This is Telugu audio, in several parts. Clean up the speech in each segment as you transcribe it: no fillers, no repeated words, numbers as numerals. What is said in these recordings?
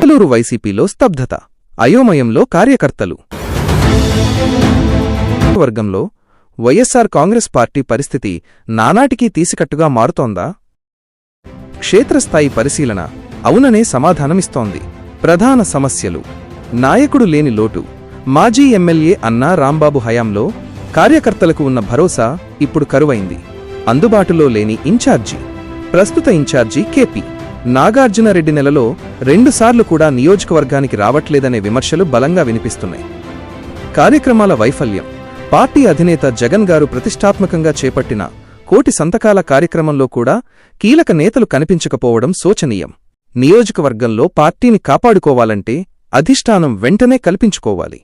గిద్దలూరు వైసీపీలో స్తబ్దత, అయోమయంలో కార్యకర్తలు. వర్గంలో వైఎస్సార్ కాంగ్రెస్ పార్టీ పరిస్థితి నానాటికీ తీసికట్టుగా మారుతోందా? క్షేత్రస్థాయి పరిశీలన అవుననే సమాధానమిస్తోంది. ప్రధాన సమస్యలు: నాయకుడు లేని లోటు. మాజీ ఎమ్మెల్యే అన్నా రాంబాబు హయాంలో కార్యకర్తలకు ఉన్న భరోసా ఇప్పుడు కరువైంది. అందుబాటులో లేని ఇన్ఛార్జి. ప్రస్తుత ఇన్ఛార్జి కేపీ నాగార్జునరెడ్డి నెలలో 2 సార్లు కూడా నియోజకవర్గానికి రావట్లేదనే విమర్శలు బలంగా వినిపిస్తున్నాయి. కార్యక్రమాల వైఫల్యం. పార్టీ అధినేత జగన్ గారు ప్రతిష్టాత్మకంగా చేపట్టిన 1,000,000 సంతకాల కార్యక్రమంలో కూడా కీలక నేతలు కనిపించకపోవడం శోచనీయం. నియోజకవర్గంలో పార్టీని కాపాడుకోవాలంటే అధిష్టానం వెంటనే కల్పించుకోవాలి.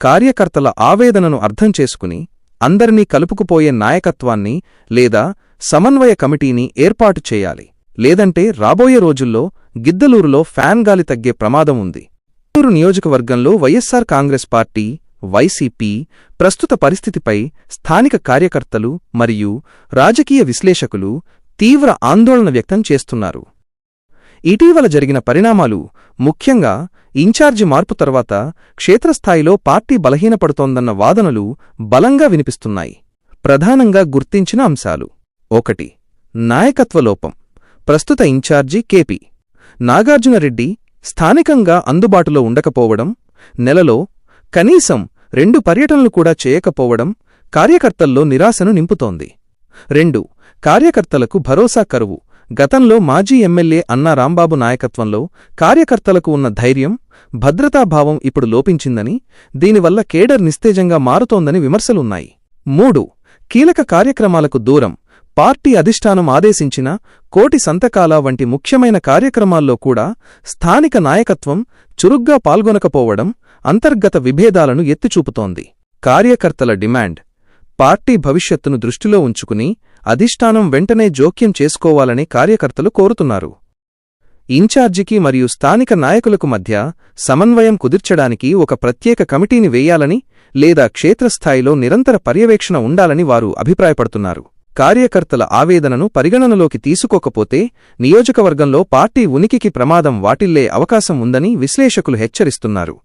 కార్యకర్తల ఆవేదనను అర్థం చేసుకుని అందరినీ కలుపుకుపోయే నాయకత్వాన్ని లేదా సమన్వయ కమిటీని ఏర్పాటు చేయాలి. లేదంటే రాబోయే రోజుల్లో గిద్దలూరులో ఫ్యాన్ గాలి తగ్గే ప్రమాదం ఉంది. గిద్దలూరు నియోజకవర్గంలో వైఎస్సార్ కాంగ్రెస్ పార్టీ, వైసీపీ ప్రస్తుత పరిస్థితిపై స్థానిక కార్యకర్తలు మరియు రాజకీయ విశ్లేషకులు తీవ్ర ఆందోళన వ్యక్తం చేస్తున్నారు. ఇటీవల జరిగిన పరిణామాలు, ముఖ్యంగా ఇన్ఛార్జి మార్పు తర్వాత క్షేత్రస్థాయిలో పార్టీ బలహీనపడుతోందన్న వాదనలు బలంగా వినిపిస్తున్నాయి. ప్రధానంగా గుర్తించిన అంశాలు: 1. నాయకత్వలోపం. ప్రస్తుత ఇన్ఛార్జి కేపీ నాగార్జునరెడ్డి స్థానికంగా అందుబాటులో ఉండకపోవడం, నెలలో కనీసం 2 పర్యటనలు కూడా చేయకపోవడం కార్యకర్తల్లో నిరాశను నింపుతోంది. 2. కార్యకర్తలకు భరోసా కరువు. గతంలో మాజీ ఎమ్మెల్యే అన్నా రాంబాబు నాయకత్వంలో కార్యకర్తలకు ఉన్న ధైర్యం, భద్రతాభావం ఇప్పుడు లోపించిందని, దీనివల్ల కేడర్ నిస్తేజంగా మారుతోందని విమర్శలున్నాయి. 3. కీలక కార్యక్రమాలకు దూరం. పార్టీ అధిష్టానం ఆదేశించిన 1,000,000 సంతకాల వంటి ముఖ్యమైన కార్యక్రమాల్లో కూడా స్థానిక నాయకత్వం చురుగ్గా పాల్గొనకపోవడం అంతర్గత విభేదాలను ఎత్తిచూపుతోంది. కార్యకర్తల డిమాండ్. పార్టీ భవిష్యత్తును దృష్టిలో ఉంచుకుని అధిష్టానం వెంటనే జోక్యం చేసుకోవాలని కార్యకర్తలు కోరుతున్నారు. ఇన్ఛార్జికి మరియు స్థానిక నాయకులకు మధ్య సమన్వయం కుదిర్చడానికి ఒక ప్రత్యేక కమిటీని వేయాలని లేదా క్షేత్రస్థాయిలో నిరంతర పర్యవేక్షణ ఉండాలని వారు అభిప్రాయపడుతున్నారు. కార్యకర్తల ఆవేదనను పరిగణనలోకి తీసుకోకపోతే నియోజకవర్గంలో పార్టీ ఉనికికి ప్రమాదం వాటిల్లే అవకాశం ఉందని విశ్లేషకులు హెచ్చరిస్తున్నారు.